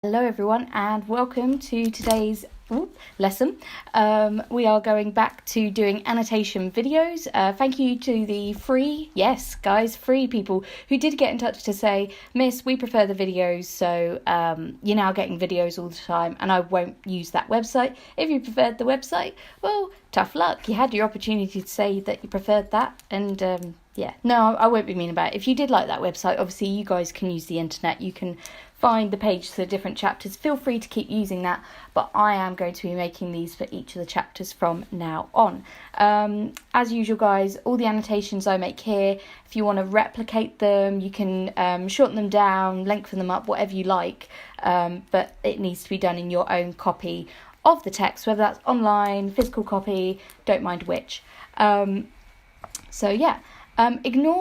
Hello everyone and welcome to today's lesson. We are going back to doing annotation videos. Thank you to the free people who did get in touch to say, Miss, we prefer the videos, so you're now getting videos all the time and I won't use that website. If you preferred the website, well, tough luck. You had your opportunity to say that you preferred that and I won't be mean about it. If you did like that website, obviously you guys can use the internet. You can find the page for the different chapters. Feel free to keep using that, but I am going to be making these for each of the chapters from now on. As usual, guys, all the annotations I make here, if you want to replicate them, you can shorten them down, lengthen them up, whatever you like, but it needs to be done in your own copy of the text, whether that's online, physical copy, don't mind which. Ignore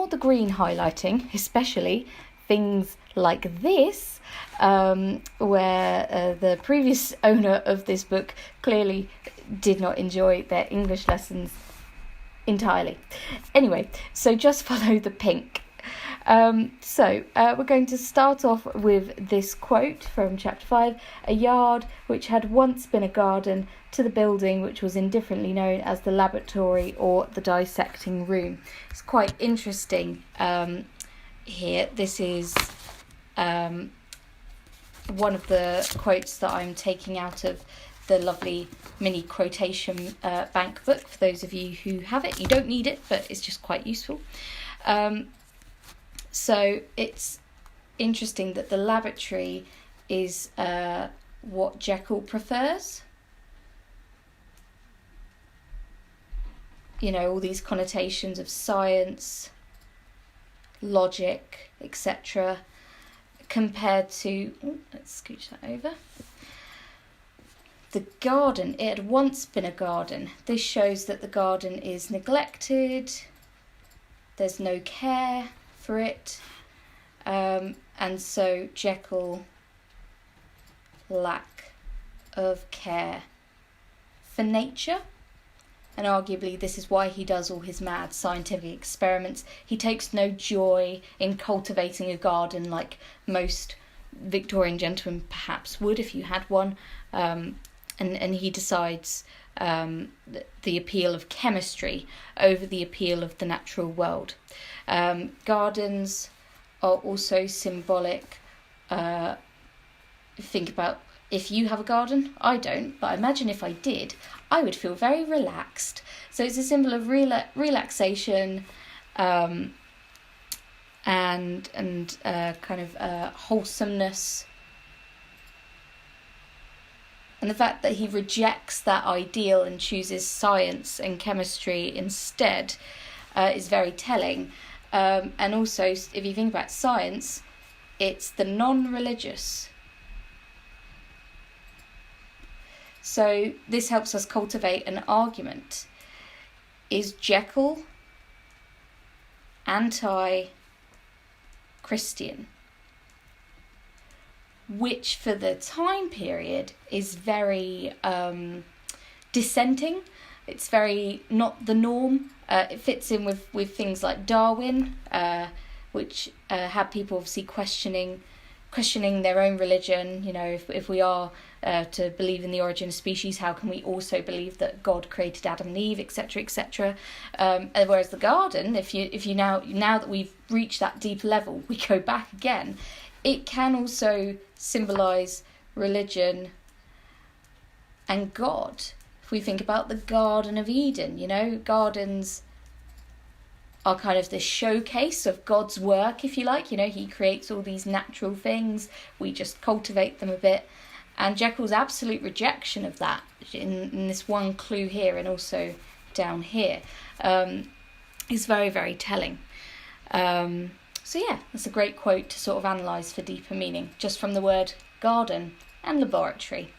the green highlighting, especially things like this, where the previous owner of this book clearly did not enjoy their English lessons entirely. Anyway, so just follow the pink. We're going to start off with this quote from chapter 5. A yard which had once been a garden to the building which was indifferently known as the laboratory or the dissecting room. It's quite interesting here. This is one of the quotes that I'm taking out of the lovely mini quotation bank book. For those of you who have it, you don't need it, but it's just quite useful. So it's interesting that the laboratory is what Jekyll prefers. You know, all these connotations of science, logic, etc., compared to, let's scooch that over, the garden. It had once been a garden. This shows that the garden is neglected, there's no care for it, and so Jekyll lack of care for nature. And arguably this is why he does all his mad scientific experiments. He takes no joy in cultivating a garden like most Victorian gentlemen perhaps would if you had one. And he decides the appeal of chemistry over the appeal of the natural world. Gardens are also symbolic. Think about, if you have a garden, I don't, but I imagine if I did, I would feel very relaxed. So it's a symbol of relaxation and wholesomeness. And the fact that he rejects that ideal and chooses science and chemistry instead is very telling. And also, if you think about science, it's the non-religious. So this helps us cultivate an argument. Is Jekyll anti-Christian? Which for the time period is very dissenting. It's very not the norm. It fits in with things like Darwin, which had people obviously questioning their own religion. You know, if we are to believe in the origin of species, how can we also believe that God created Adam and Eve, etc., etc. Whereas the garden, if you now that we've reached that deeper level, we go back again. It can also symbolise religion and God. If we think about the Garden of Eden, you know, gardens are kind of the showcase of God's work, if you like. You know, he creates all these natural things, we just cultivate them a bit. And Jekyll's absolute rejection of that in this one clue here and also down here is very, very telling. That's a great quote to sort of analyse for deeper meaning, just from the word garden and laboratory.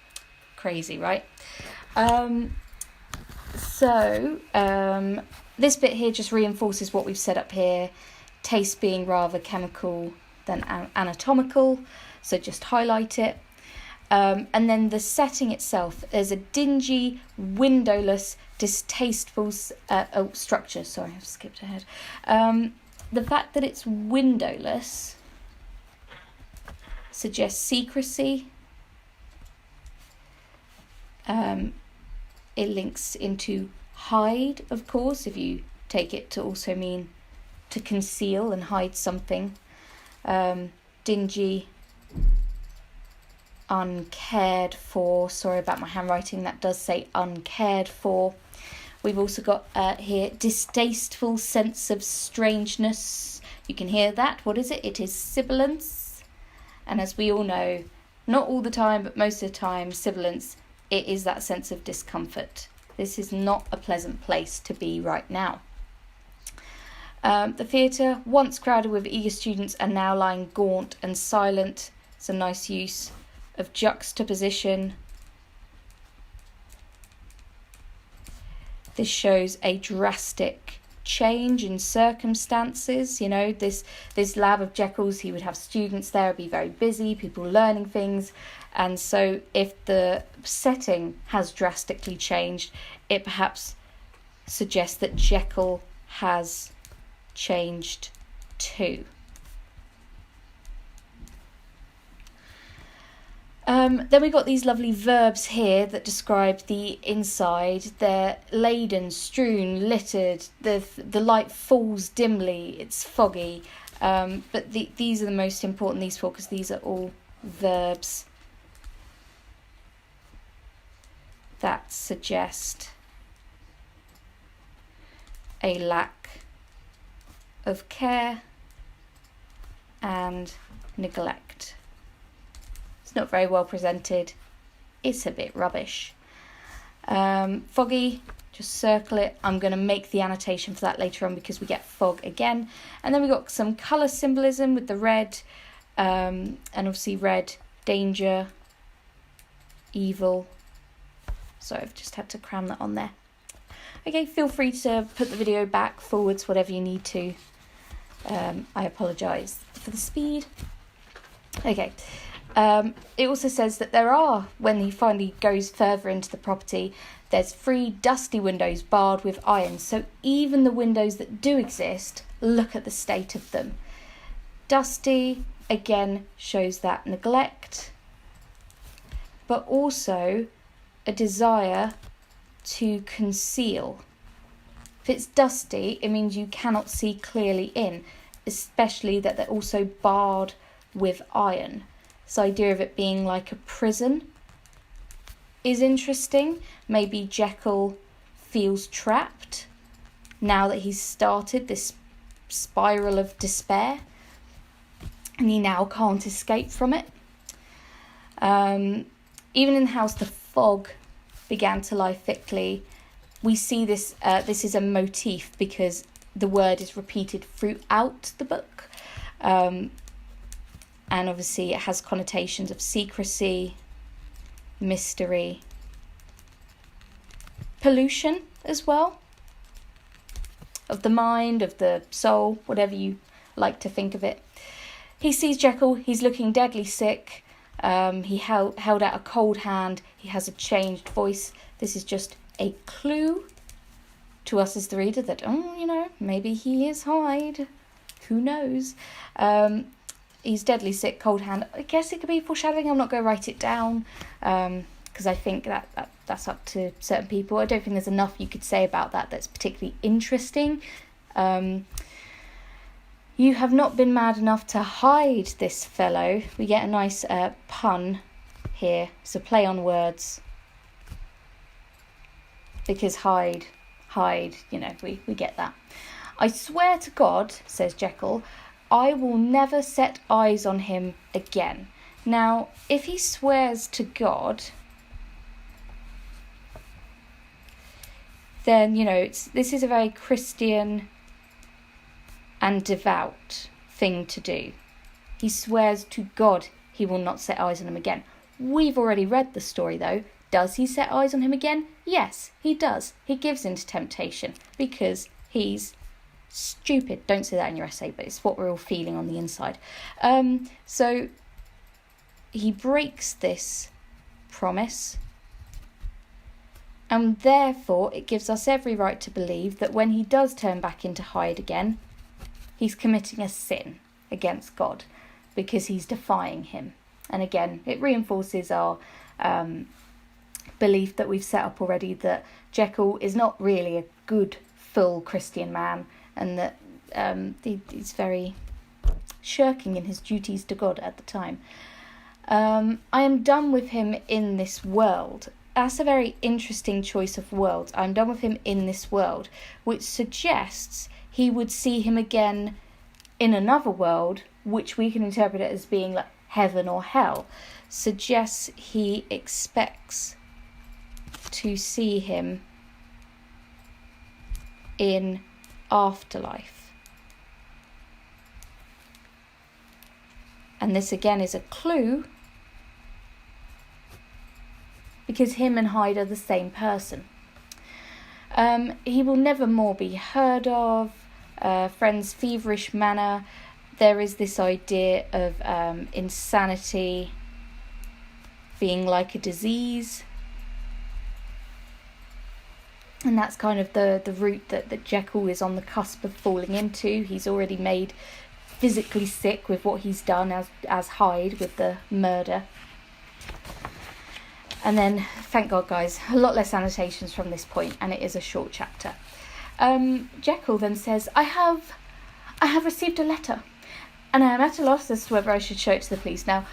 Crazy, right? This bit here just reinforces what we've set up here. Taste being rather chemical than anatomical, so just highlight it. And then the setting itself, there's a dingy, windowless, distasteful structure. Sorry, I've skipped ahead. The fact that it's windowless suggests secrecy It links into hide, of course, if you take it to also mean to conceal and hide something. Dingy, uncared for. Sorry about my handwriting, that does say uncared for. We've also got here distasteful sense of strangeness. You can hear that. What is it? It is sibilance. And as we all know, not all the time, but most of the time, sibilance, it is that sense of discomfort. This is not a pleasant place to be right now. The theatre, once crowded with eager students, are now lying gaunt and silent. It's a nice use of juxtaposition. This shows a drastic change in circumstances. You know, this lab of Jekyll's, he would have students there, it'd be very busy, people learning things. And so if the setting has drastically changed, it perhaps suggests that Jekyll has changed too. Then we got these lovely verbs here that describe the inside. They're laden, strewn, littered. The light falls dimly. It's foggy. But these are the most important, these four, because these are all verbs that suggest a lack of care and neglect. It's not very well presented. It's a bit rubbish. Foggy, just circle it. I'm going to make the annotation for that later on because we get fog again. And then we got some colour symbolism with the red, and obviously red, danger, evil. So I've just had to cram that on there. Okay, feel free to put the video back, forwards, whatever you need to. I apologise for the speed. Okay. It also says that there are, when he finally goes further into the property, there's 3 dusty windows barred with iron. So even the windows that do exist, look at the state of them. Dusty, again, shows that neglect, but also a desire to conceal. If it's dusty, it means you cannot see clearly in, especially that they're also barred with iron. This idea of it being like a prison is interesting. Maybe Jekyll feels trapped now that he's started this spiral of despair and he now can't escape from it. Even in the house, the fog began to lie thickly. We see this, this is a motif because the word is repeated throughout the book. And obviously it has connotations of secrecy, mystery, pollution as well, of the mind, of the soul, whatever you like to think of it. He sees Jekyll, he's looking deadly sick. He held out a cold hand, he has a changed voice. This is just a clue to us as the reader that, maybe he is Hyde. Who knows? He's deadly sick, cold hand. I guess it could be foreshadowing. I'm not going to write it down because I think that's up to certain people. I don't think there's enough you could say about that that's particularly interesting. You have not been mad enough to hide this fellow. We get a nice pun here. It's a play on words. Because hide, we get that. I swear to God, says Jekyll, I will never set eyes on him again. Now, if he swears to God, then, this is a very Christian and devout thing to do. He swears to God he will not set eyes on him again. We've already read the story, though. Does he set eyes on him again? Yes, he does. He gives in to temptation because he's stupid. Don't say that in your essay, but it's what we're all feeling on the inside. So he breaks this promise, and therefore it gives us every right to believe that when he does turn back into Hyde again, he's committing a sin against God because he's defying him. And again, it reinforces our belief that we've set up already, that Jekyll is not really a good, full Christian man, and that he's very shirking in his duties to God at the time. I am done with him in this world. That's a very interesting choice of words. I'm done with him in this world, which suggests he would see him again in another world, which we can interpret it as being like heaven or hell. Suggests he expects to see him in afterlife. And this again is a clue, because him and Hyde are the same person. He will never more be heard of. Friend's feverish manner. There is this idea of insanity being like a disease. And that's kind of the route that Jekyll is on the cusp of falling into. He's already made physically sick with what he's done as Hyde with the murder. And then, thank God, guys, a lot less annotations from this point, and it is a short chapter. Jekyll then says, I have received a letter, and I am at a loss as to whether I should show it to the police. Now,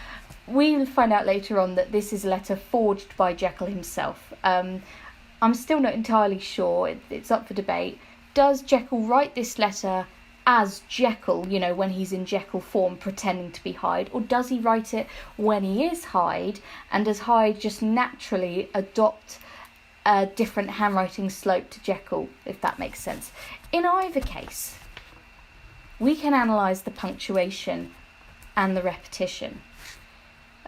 we'll find out later on that this is a letter forged by Jekyll himself. I'm still not entirely sure. It's up for debate. Does Jekyll write this letter as Jekyll, when he's in Jekyll form pretending to be Hyde, or does he write it when he is Hyde, and does Hyde just naturally adopt a different handwriting slope to Jekyll, if that makes sense? In either case, we can analyse the punctuation and the repetition.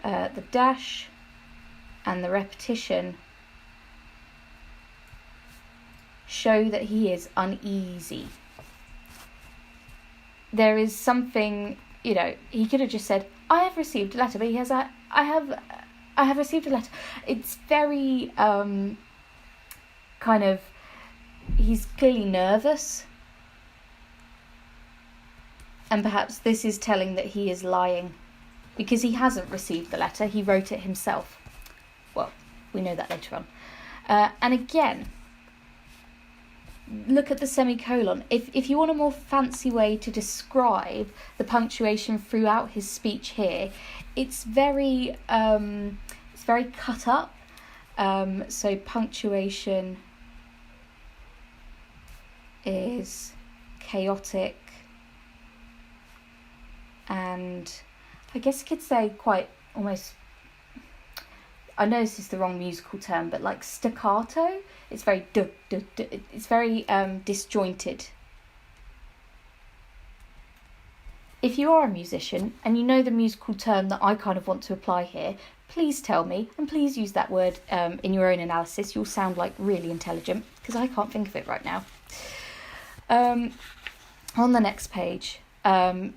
The dash and the repetition show that he is uneasy. There is something, he could have just said, I have received a letter, but he has I have received a letter. It's very kind of, he's clearly nervous, and perhaps this is telling that he is lying, because he hasn't received the letter, he wrote it himself. Well, we know that later on. And again, look at the semicolon. If you want a more fancy way to describe the punctuation throughout his speech here, it's very cut up. So punctuation is chaotic, and I guess you could say quite almost, I know this is the wrong musical term, but like staccato. It's very it's very disjointed. If you are a musician and you know the musical term that I kind of want to apply here, please tell me, and please use that word in your own analysis. You'll sound like really intelligent, because I can't think of it right now. On the next page,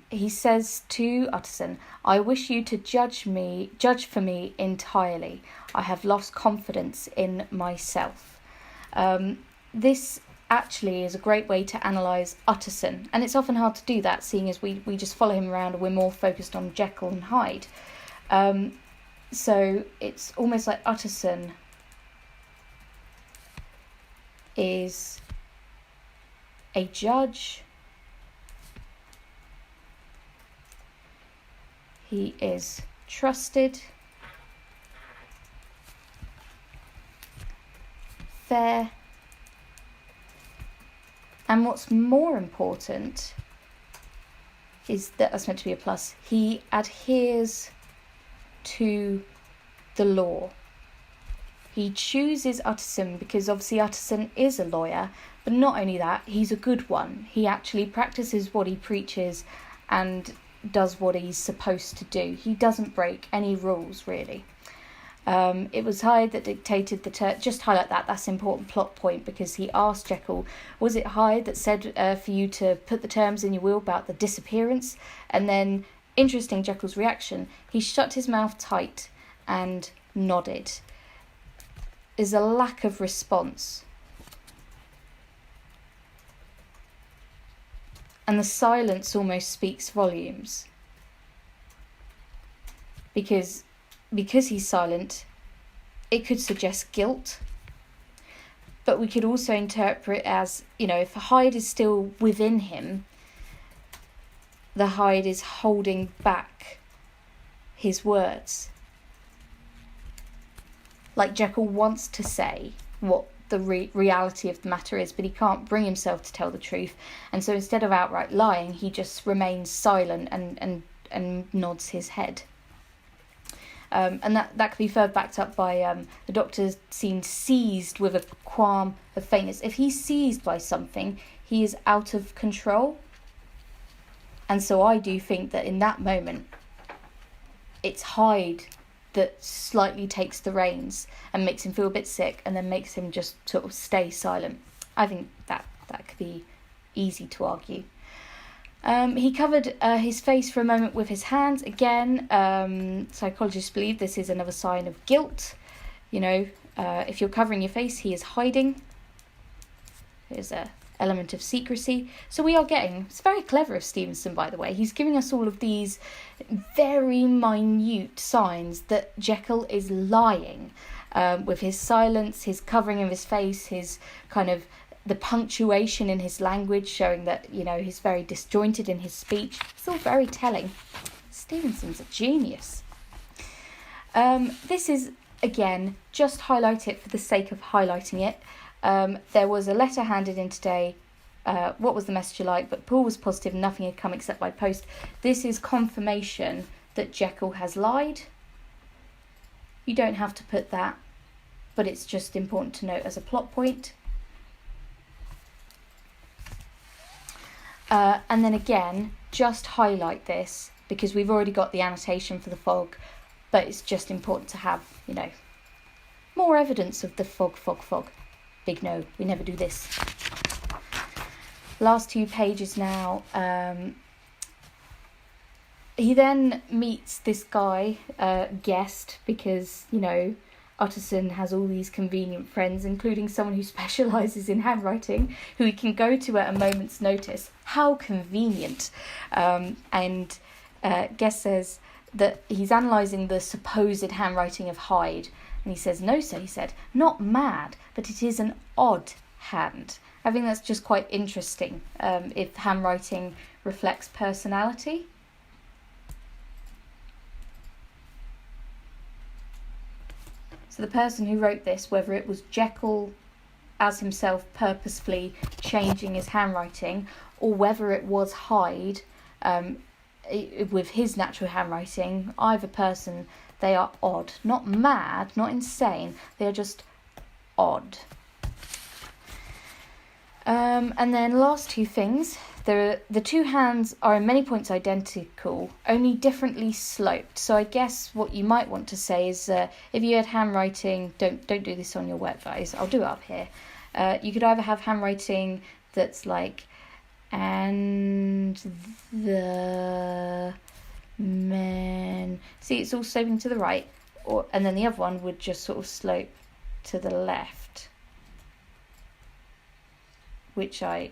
he says to Utterson, I wish you to judge for me entirely. I have lost confidence in myself. This actually is a great way to analyse Utterson, and it's often hard to do that, seeing as we just follow him around and we're more focused on Jekyll and Hyde. So it's almost like Utterson is a judge. He is trusted, fair, and what's more important is that's meant to be a plus, he adheres to the law. He chooses Utterson because obviously Utterson is a lawyer, but not only that, he's a good one. He actually practices what he preaches and does what he's supposed to do. He doesn't break any rules, really. It was Hyde that dictated the term. Just highlight that. That's an important plot point, because he asked Jekyll, was it Hyde that said for you to put the terms in your will about the disappearance? And then, interesting, Jekyll's reaction, he shut his mouth tight and nodded. There's a lack of response. And the silence almost speaks volumes. Because he's silent, it could suggest guilt. But we could also interpret it as, if Hyde is still within him, the Hyde is holding back his words. Like Jekyll wants to say what the reality of the matter is, but he can't bring himself to tell the truth. And so instead of outright lying, he just remains silent and nods his head. And that could be further backed up by the doctor seen seized with a qualm of faintness. If he's seized by something, he is out of control. And so I do think that in that moment, it's Hyde that slightly takes the reins and makes him feel a bit sick, and then makes him just sort of stay silent. I think that could be easy to argue. He covered his face for a moment with his hands. Again, psychologists believe this is another sign of guilt. If you're covering your face, he is hiding. There's an element of secrecy. So we are getting, it's very clever of Stevenson, by the way. He's giving us all of these very minute signs that Jekyll is lying. With his silence, his covering of his face, his kind of the punctuation in his language, showing that, he's very disjointed in his speech. It's all very telling. Stevenson's a genius. This is, again, just highlight it for the sake of highlighting it. There was a letter handed in today. What was the messenger like? But Paul was positive nothing had come except by post. This is confirmation that Jekyll has lied. You don't have to put that, but it's just important to note as a plot point. And then again, just highlight this because we've already got the annotation for the fog, but it's just important to have, more evidence of the fog. Big no, we never do this. Last 2 pages now. He then meets this guy, guest, because, Utterson has all these convenient friends, including someone who specialises in handwriting, who he can go to at a moment's notice. How convenient. And Guest says that he's analysing the supposed handwriting of Hyde. And he says, "No, sir," he said, "not mad, but it is an odd hand." I think that's just quite interesting, if handwriting reflects personality. So the person who wrote this, whether it was Jekyll as himself purposefully changing his handwriting, or whether it was Hyde with his natural handwriting, either person, they are odd. Not mad, not insane, they are just odd. And then last 2 things. The 2 hands are in many points identical, only differently sloped. So I guess what you might want to say is, if you had handwriting, don't do this on your work, guys. I'll do it up here. You could either have handwriting that's like, and the men. See, it's all sloping to the right, and then the other one would just sort of slope to the left, which I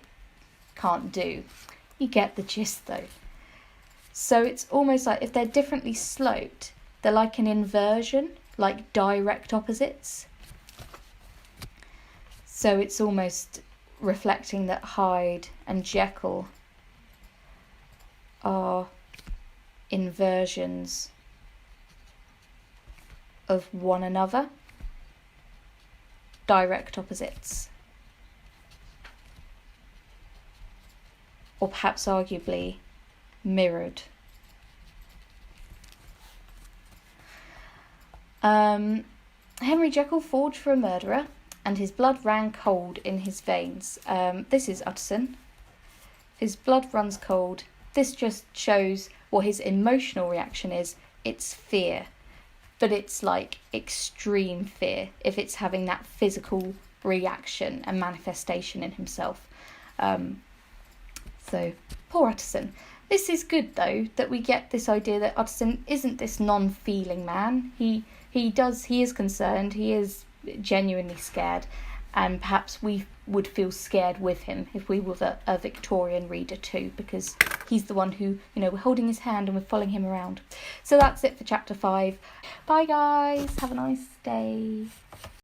can't do. You get the gist though. So it's almost like if they're differently sloped, they're like an inversion, like direct opposites. So it's almost reflecting that Hyde and Jekyll are inversions of one another, direct opposites. Or perhaps arguably mirrored. Henry Jekyll forged for a murderer, and his blood ran cold in his veins. This is Utterson. His blood runs cold. This just shows what his emotional reaction is. It's fear, but it's like extreme fear if it's having that physical reaction and manifestation in himself. So, poor Utterson. This is good, though, that we get this idea that Utterson isn't this non-feeling man. He is concerned, he is genuinely scared, and perhaps we would feel scared with him if we were a Victorian reader too, because he's the one who, we're holding his hand and we're following him around. So that's it for chapter 5. Bye guys, have a nice day.